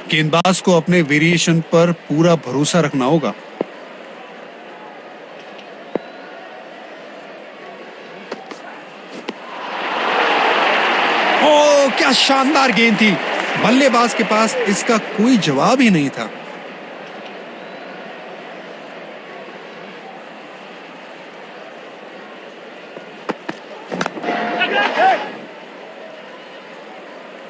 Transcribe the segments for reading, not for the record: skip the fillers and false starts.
गेंदबाज को अपने वेरिएशन पर पूरा भरोसा रखना होगा। ओ, क्या शानदार गेंद थी। बल्लेबाज के पास इसका कोई जवाब ही नहीं था।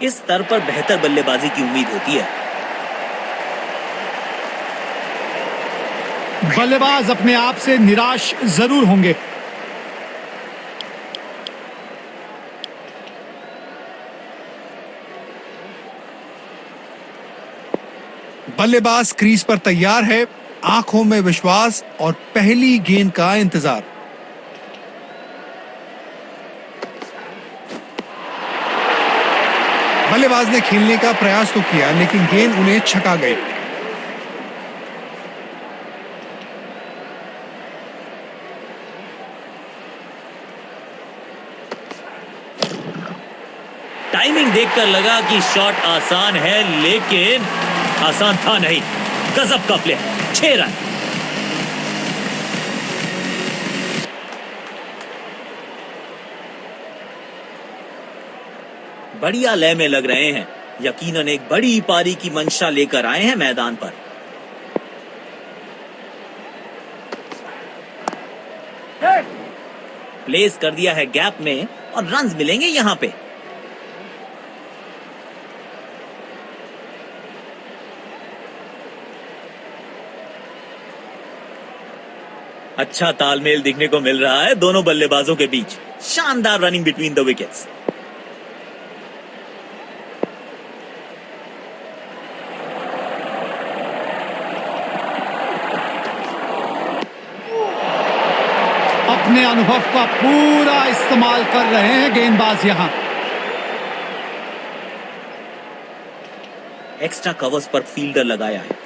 इस स्तर पर बेहतर बल्लेबाजी की उम्मीद होती है। बल्लेबाज अपने आप से निराश जरूर होंगे। बल्लेबाज क्रीज पर तैयार है, आंखों में विश्वास और पहली गेंद का इंतजार। बल्लेबाज ने खेलने का प्रयास तो किया, लेकिन गेंद उन्हें छका गई। टाइमिंग देखकर लगा कि शॉट आसान है, लेकिन आसान था नहीं। गजब का प्ले, 6 रन। बढ़िया लय में लग रहे हैं। यकीनन एक बड़ी पारी की मंशा लेकर आए हैं मैदान पर। प्लेस कर दिया है गैप में और रन्स मिलेंगे यहां पे। अच्छा तालमेल दिखने को मिल रहा है दोनों बल्लेबाजों के बीच। शानदार रनिंग बिटवीन द विकेट्स। अपने अनुभव का पूरा इस्तेमाल कर रहे हैं गेंदबाज यहां। एक्स्ट्रा कवर्स पर फील्डर लगाया है।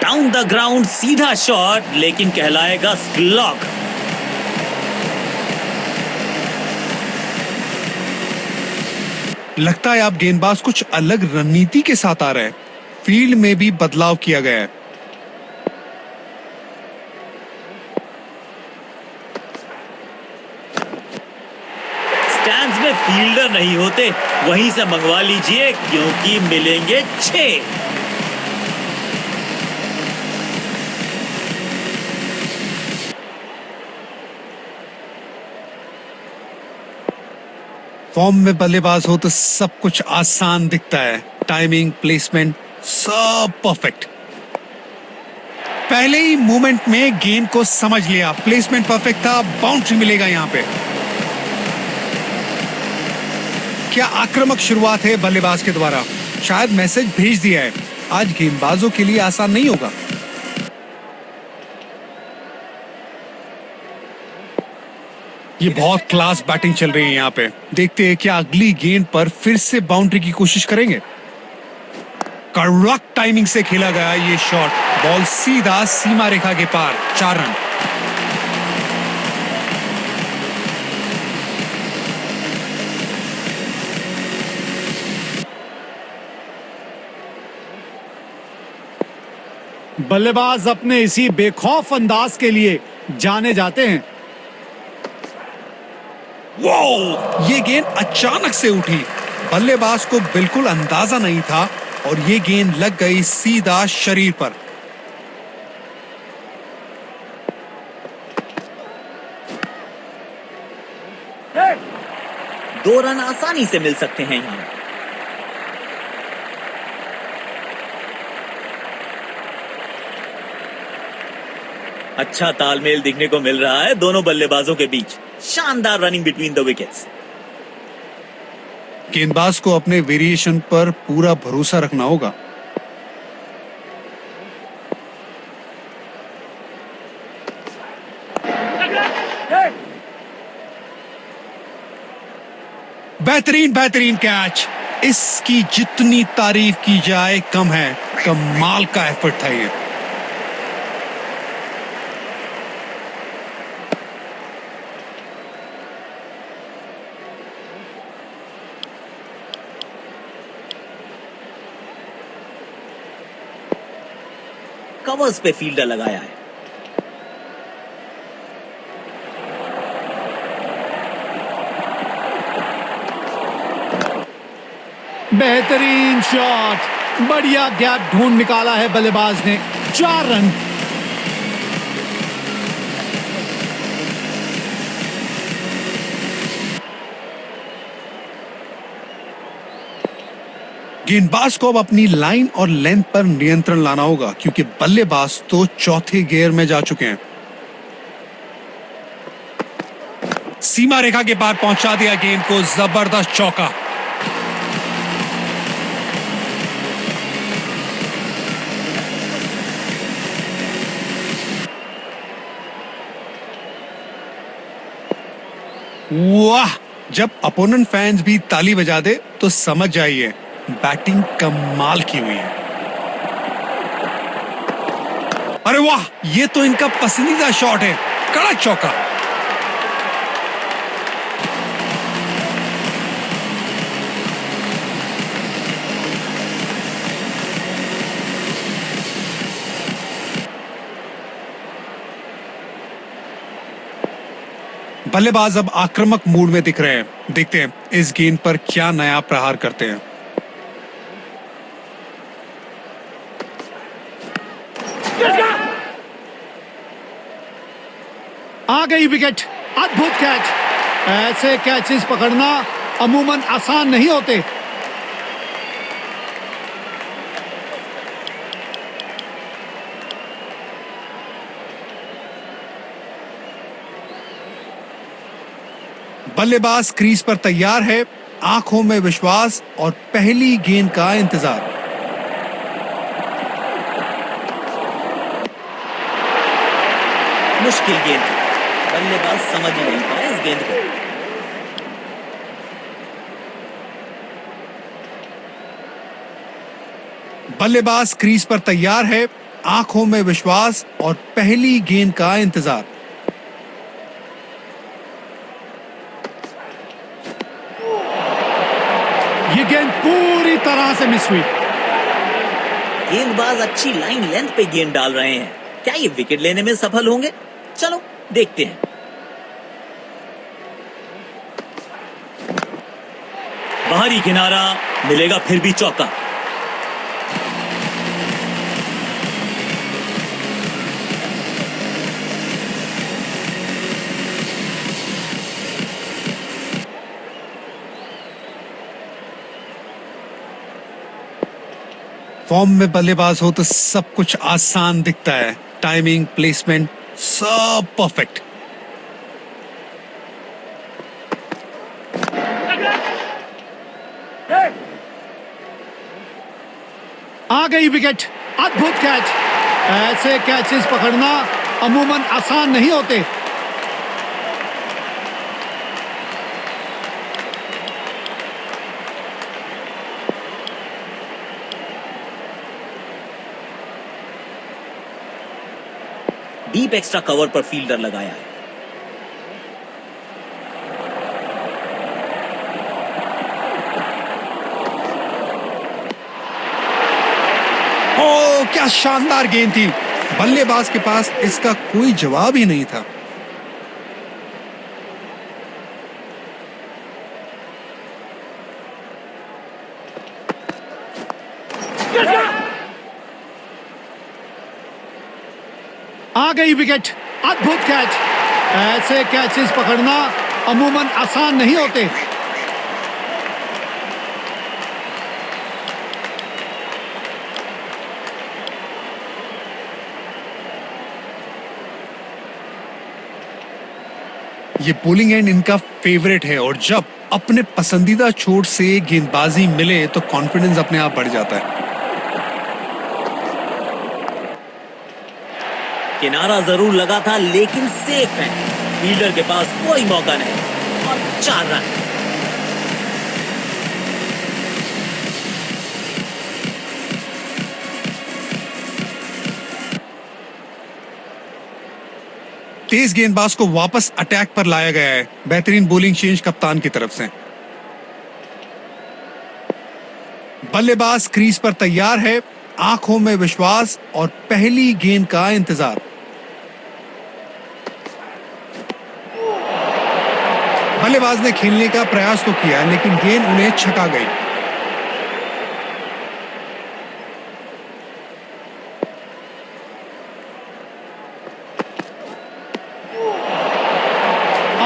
डाउन द ग्राउंड सीधा शॉट, लेकिन कहलाएगा स्लॉग। लगता है अब गेंदबाज कुछ अलग रणनीति के साथ आ रहे हैं। फील्ड में भी बदलाव किया गया है। स्टैंड्स में फील्डर नहीं होते, वहीं से मंगवा लीजिए, क्योंकि मिलेंगे 6। फॉर्म में बल्लेबाज हो तो सब कुछ आसान दिखता है। टाइमिंग, प्लेसमेंट सब परफेक्ट। पहले ही मूवमेंट में गेंद को समझ लिया। प्लेसमेंट परफेक्ट था, बाउंड्री मिलेगा यहां पे। क्या आक्रामक शुरुआत है बल्लेबाज के द्वारा। शायद मैसेज भेज दिया है, आज गेंदबाजों के लिए आसान नहीं होगा। ये बहुत क्लास बैटिंग चल रही है यहाँ पे। देखते हैं क्या अगली गेंद पर फिर से बाउंड्री की कोशिश करेंगे। कड़क टाइमिंग से खेला गया ये शॉट। बॉल सीधा सीमा रेखा के पार। 4 रन। बल्लेबाज अपने इसी बेखौफ अंदाज के लिए जाने जाते हैं। वो ये गेंद अचानक से उठी। बल्लेबाज को बिल्कुल अंदाजा नहीं था और ये गेंद लग गई सीधा शरीर पर। दो रन आसानी से मिल सकते हैं यहां। अच्छा तालमेल दिखने को मिल रहा है दोनों बल्लेबाजों के बीच। शानदार रनिंग बिटवीन द विकेट्स। गेंदबाज को अपने वेरिएशन पर पूरा भरोसा रखना होगा। बेहतरीन बेहतरीन कैच। इसकी जितनी तारीफ की जाए कम है। कमाल का एफर्ट था ये। कवर्स पे फील्डर लगाया है। बेहतरीन शॉट, बढ़िया गैप ढूंढ निकाला है बल्लेबाज ने। 4 रन। गेंदबाज को अब अपनी लाइन और लेंथ पर नियंत्रण लाना होगा क्योंकि बल्लेबाज तो चौथे गियर में जा चुके हैं। सीमा रेखा के पार पहुंचा दिया गेंद को, जबरदस्त चौका। वाह, जब अपोनेंट फैंस भी ताली बजा दे तो समझ जाइए बैटिंग कमाल की हुई है। अरे वाह, ये तो इनका पसंदीदा शॉट है, कड़क चौका। बल्लेबाज अब आक्रामक मूड में दिख रहे हैं। देखते हैं इस गेंद पर क्या नया प्रहार करते हैं। आ गई विकेट। अद्भुत कैच। ऐसे कैचेस पकड़ना अमूमन आसान नहीं होते। बल्लेबाज क्रीज पर तैयार है, आंखों में विश्वास और पहली गेंद का इंतजार। मुश्किल गेंद, बल्लेबाज समझ ही नहीं पाया इस गेंद को। बल्लेबाज क्रीज पर तैयार है, आंखों में विश्वास और पहली गेंद का इंतजार। ये गेंद पूरी तरह से मिस हुई। गेंदबाज अच्छी लाइन लेंथ पे गेंद डाल रहे हैं। क्या ये विकेट लेने में सफल होंगे? चलो देखते हैं। बाहरी किनारा, मिलेगा फिर भी चौका। फॉर्म में बल्लेबाज हो तो सब कुछ आसान दिखता है। टाइमिंग, प्लेसमेंट, सब परफेक्ट। आ गई विकेट। अद्भुत कैच। ऐसे कैचेस पकड़ना अमूमन आसान नहीं होते। डीप एक्स्ट्रा कवर पर फील्डर लगाया है। ओ, क्या शानदार गेंद थी। बल्लेबाज के पास इसका कोई जवाब ही नहीं था। आ गई विकेट। अद्भुत कैच। ऐसे कैचेस पकड़ना अमूमन आसान नहीं होते। ये बॉलिंग एंड इनका फेवरेट है और जब अपने पसंदीदा छोर से गेंदबाजी मिले तो कॉन्फिडेंस अपने आप बढ़ जाता है। किनारा जरूर लगा था लेकिन सेफ है। फील्डर के पास कोई मौका नहीं और 4 रन। तेज गेंदबाज को वापस अटैक पर लाया गया है। बेहतरीन बॉलिंग चेंज कप्तान की तरफ से। बल्लेबाज क्रीज पर तैयार है, आंखों में विश्वास और पहली गेंद का इंतजार। बल्लेबाज ने खेलने का प्रयास तो किया लेकिन गेंद उन्हें छका गई।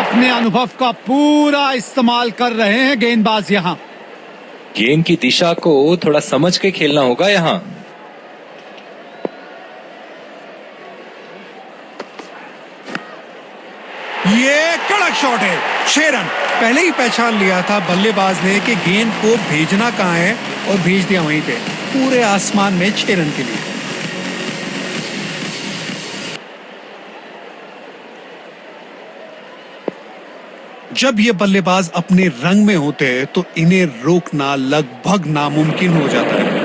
अपने अनुभव का पूरा इस्तेमाल कर रहे हैं गेंदबाज यहां। गेंद की दिशा को थोड़ा समझ के खेलना होगा यहाँ। ये कड़क शॉट है, 6 रन। पहले ही पहचान लिया था बल्लेबाज ने कि गेंद को भेजना कहां है और भेज दिया वहीं पे, पूरे आसमान में 6 रन के लिए। जब ये बल्लेबाज अपने रंग में होते हैं तो इन्हें रोकना लगभग नामुमकिन हो जाता है।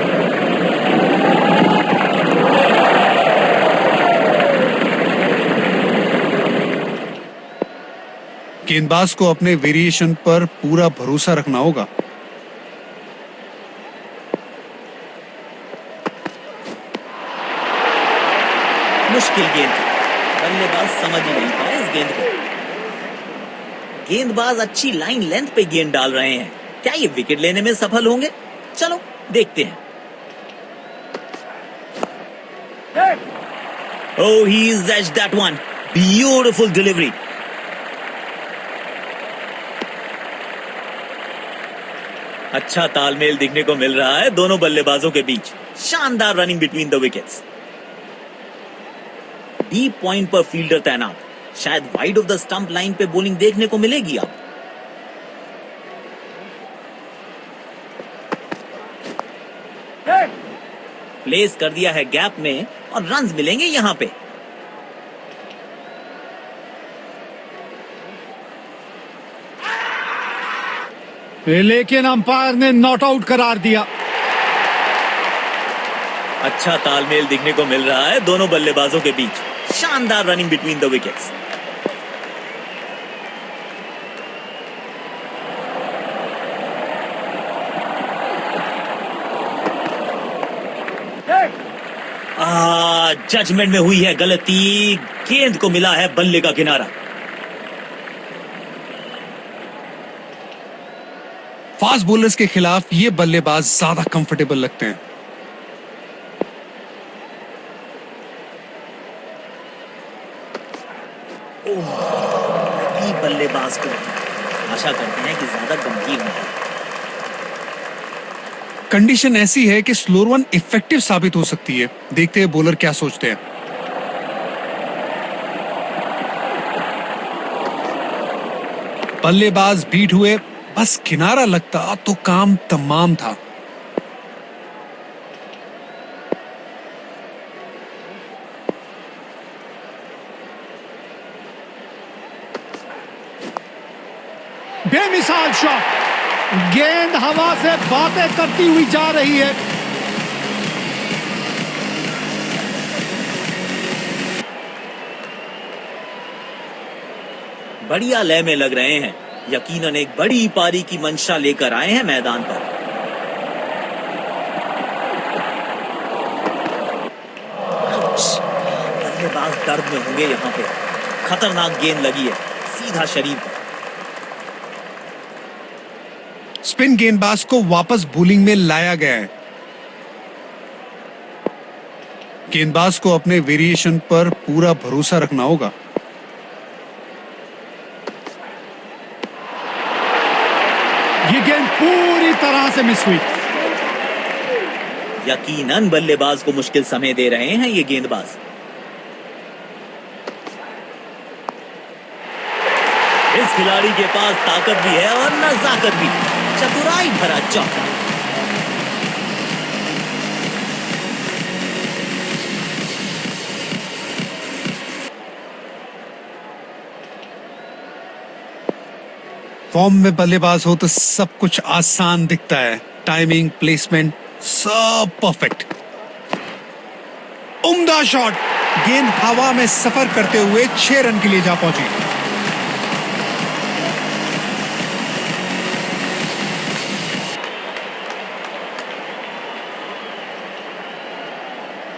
गेंदबाज को अपने वेरिएशन पर पूरा भरोसा रखना होगा। मुश्किल गेंद थी, बल्लेबाज समझ ही नहीं पाए इस गेंद को। गेंदबाज अच्छी लाइन लेंथ पे गेंद डाल रहे हैं, क्या ये विकेट लेने में सफल होंगे? चलो देखते हैं। Oh, he's edged that one. Beautiful delivery. अच्छा तालमेल दिखने को मिल रहा है दोनों बल्लेबाजों के बीच। शानदार running between the wickets. Deep point पर फील्डर तैनात, शायद wide of the stump line पे बॉलिंग देखने को मिलेगी अब। प्लेस कर दिया है गैप में और रन्स मिलेंगे यहां पे। लेकिन अंपायर ने नॉट आउट करार दिया। अच्छा तालमेल दिखने को मिल रहा है दोनों बल्लेबाजों के बीच। शानदार running between the wickets. Judgement में हुई है गलती, गेंद को मिला है बल्ले का किनारा। फास्ट बॉलर्स के खिलाफ ये बल्लेबाज ज्यादा कंफर्टेबल लगते हैं। बल्लेबाज को आशा करते हैं कि ज्यादा गंभीर नहीं। कंडीशन ऐसी है कि स्लोअर वन इफेक्टिव साबित हो सकती है। देखते हैं बॉलर क्या सोचते हैं। बल्लेबाज बीट हुए, बस किनारा लगता तो काम तमाम था। बेमिसाल शॉट, गेंद हवा से बातें करती हुई जा रही है। बढ़िया लय में लग रहे हैं, यकीनन एक बड़ी पारी की मंशा लेकर आए हैं मैदान पर। बल्लेबाज दर्द में होंगे यहाँ पे। खतरनाक गेंद लगी है सीधा शरीर पर। स्पिन गेंदबाज को वापस बॉलिंग में लाया गया है। गेंदबाज को अपने वेरिएशन पर पूरा भरोसा रखना होगा। ये गेंद पूरी तरह से मिस हुई। यकीनन बल्लेबाज को मुश्किल समय दे रहे हैं ये गेंदबाज। इस खिलाड़ी के पास ताकत भी है और नजाकत भी। चतुराई भरा चौका। फॉर्म में बल्लेबाज हो तो सब कुछ आसान दिखता है। टाइमिंग, प्लेसमेंट सब परफेक्ट। उम्दा शॉट, गेंद हवा में सफर करते हुए 6 रन के लिए जा पहुंची।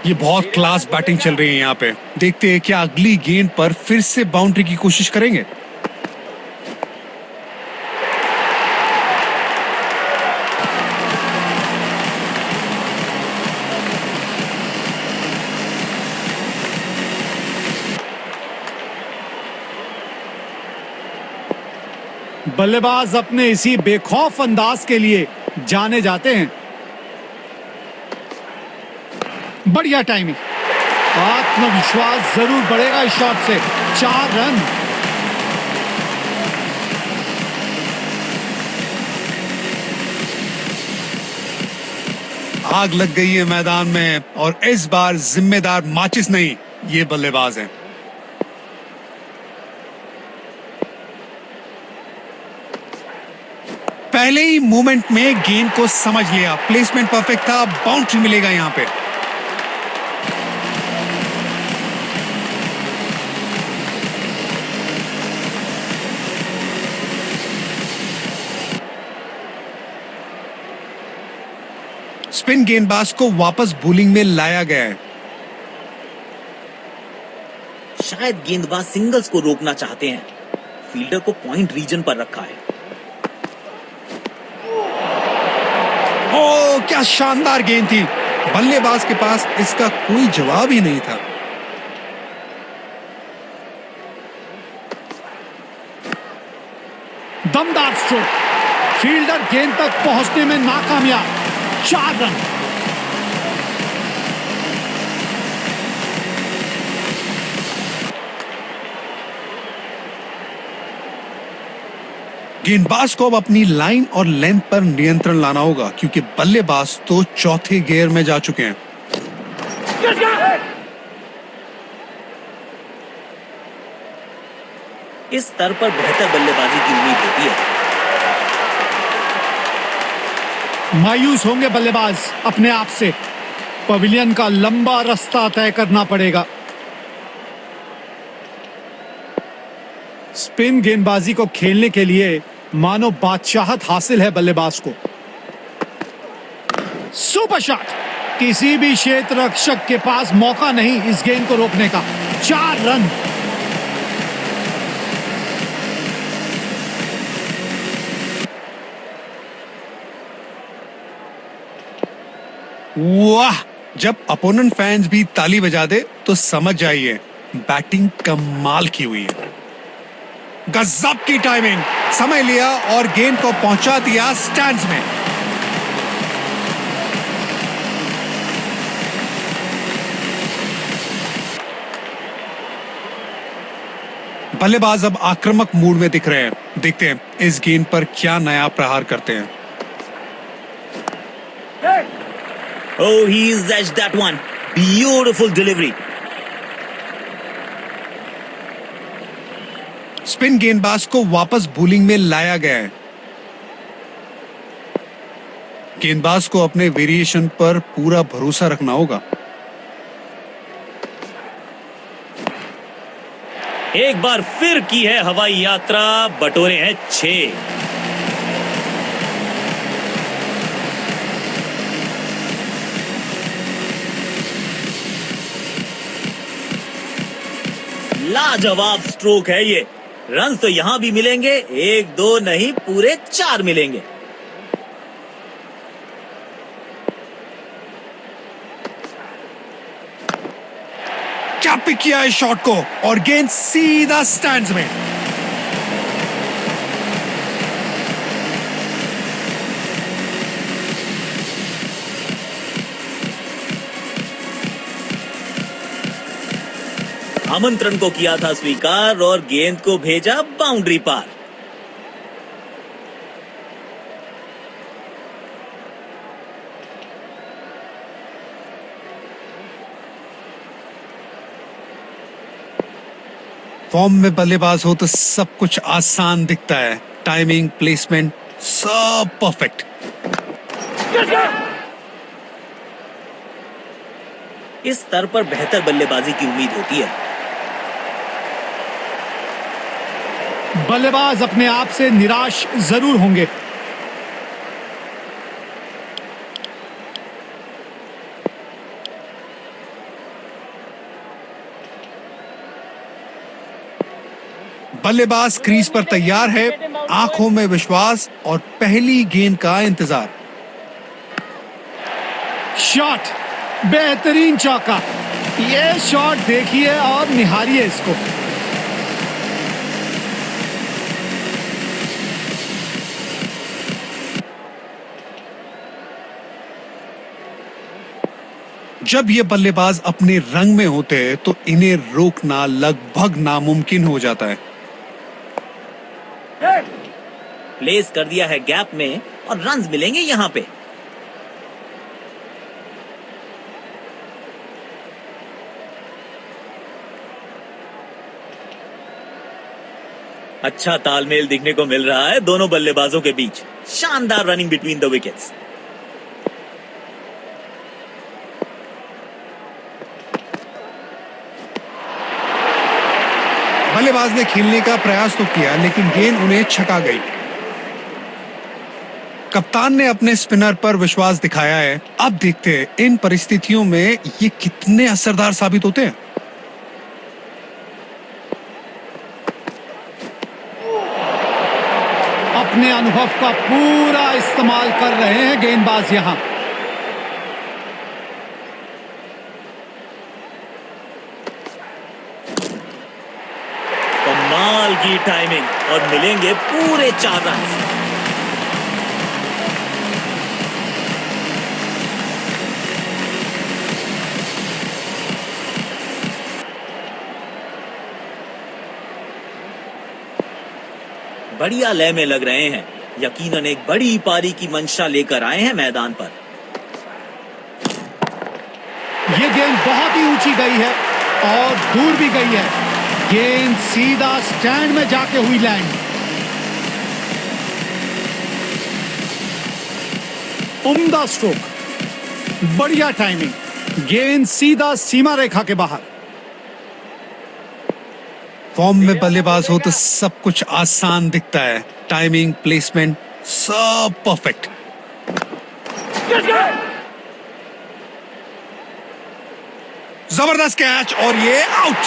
ये बहुत क्लास बैटिंग चल रही है यहाँ पे। देखते हैं क्या अगली गेंद पर फिर से बाउंड्री की कोशिश करेंगे। बल्लेबाज अपने इसी बेखौफ अंदाज के लिए जाने जाते हैं। बढ़िया टाइमिंग, आत्मविश्वास जरूर बढ़ेगा इस शॉट से। 4 रन। आग लग गई है मैदान में और इस बार जिम्मेदार माचिस नहीं, ये बल्लेबाज हैं। पहले ही मूवमेंट में गेंद को समझ लिया, प्लेसमेंट परफेक्ट था, बाउंड्री मिलेगा यहां पे। स्पिन गेंदबाज को वापस बॉलिंग में लाया गया है। शायद गेंदबाज सिंगल्स को रोकना चाहते हैं। फील्डर को पॉइंट रीजन पर रखा है। ओ क्या शानदार गेंद थी, बल्लेबाज के पास इसका कोई जवाब ही नहीं था। दमदार स्ट्रोक, फील्डर गेंद तक पहुंचने में नाकामयाब। 4 रन। गेंदबाज को अब अपनी लाइन और लेंथ पर नियंत्रण लाना होगा क्योंकि बल्लेबाज तो चौथे गियर में जा चुके हैं। इस स्तर पर बेहतर बल्लेबाजी की उम्मीद होती है। मायूस होंगे बल्लेबाज अपने आप से। पवेलियन का लंबा रास्ता तय करना पड़ेगा। स्पिन गेंदबाजी को खेलने के लिए मानो बादशाहत हासिल है बल्लेबाज को। सुपर शॉट, किसी भी क्षेत्र रक्षक के पास मौका नहीं इस गेंद को रोकने का। 4 रन। वाह, जब अपोनेंट फैंस भी ताली बजा दे तो समझ जाइए बैटिंग कमाल की हुई है। गजब की टाइमिंग, समय लिया और गेंद को पहुंचा दिया स्टैंड्स में। बल्लेबाज अब आक्रामक मूड में दिख रहे हैं। देखते हैं इस गेंद पर क्या नया प्रहार करते हैं। Oh, he's edged that one. Beautiful delivery. Spin गेंदबाज को वापस बॉलिंग में लाया गया है। गेंदबाज को अपने वेरिएशन पर पूरा भरोसा रखना होगा। एक बार फिर की है हवाई यात्रा, बटोरे हैं 6। लाजवाब स्ट्रोक है ये। रन तो यहां भी मिलेंगे, 1 2 नहीं पूरे 4 मिलेंगे। क्या पिक किया है शॉट को और गेंद सीधा स्टैंड्स में। आमंत्रण को किया था स्वीकार और गेंद को भेजा बाउंड्री पार। फॉर्म में बल्लेबाज हो तो सब कुछ आसान दिखता है। टाइमिंग, प्लेसमेंट सब परफेक्ट। इस स्तर पर बेहतर बल्लेबाजी की उम्मीद होती है। बल्लेबाज अपने आप से निराश जरूर होंगे। बल्लेबाज क्रीज पर तैयार है, आंखों में विश्वास और पहली गेंद का इंतजार। शॉट, बेहतरीन चौका। ये शॉट देखिए और निहारिए इसको। जब ये बल्लेबाज अपने रंग में होते हैं तो इन्हें रोकना लगभग नामुमकिन हो जाता है। प्लेस कर दिया है गैप में और रन्स मिलेंगे यहां पे। अच्छा तालमेल दिखने को मिल रहा है दोनों बल्लेबाजों के बीच। शानदार रनिंग बिटवीन द विकेट्स। बल्लेबाज ने खेलने का प्रयास तो किया लेकिन गेंद उन्हें छका गई। कप्तान ने अपने स्पिनर पर विश्वास दिखाया है। अब देखते हैं इन परिस्थितियों में ये कितने असरदार साबित होते हैं। अपने अनुभव का पूरा इस्तेमाल कर रहे हैं गेंदबाज यहां। कमाल की टाइमिंग और मिलेंगे पूरे 4 रन। बढ़िया लय में लग रहे हैं। यकीनन एक बड़ी पारी की मंशा लेकर आए हैं मैदान पर। ये गेंद बहुत ही ऊंची गई है और दूर भी गई है। गेंद सीधा स्टैंड में जाके हुई लैंड। उम्दा स्ट्रोक, बढ़िया टाइमिंग। गेंद सीधा सीमा रेखा के बाहर। फॉर्म में बल्लेबाज हो तो सब कुछ आसान दिखता है। टाइमिंग, प्लेसमेंट सब परफेक्ट। जबरदस्त कैच और ये आउट।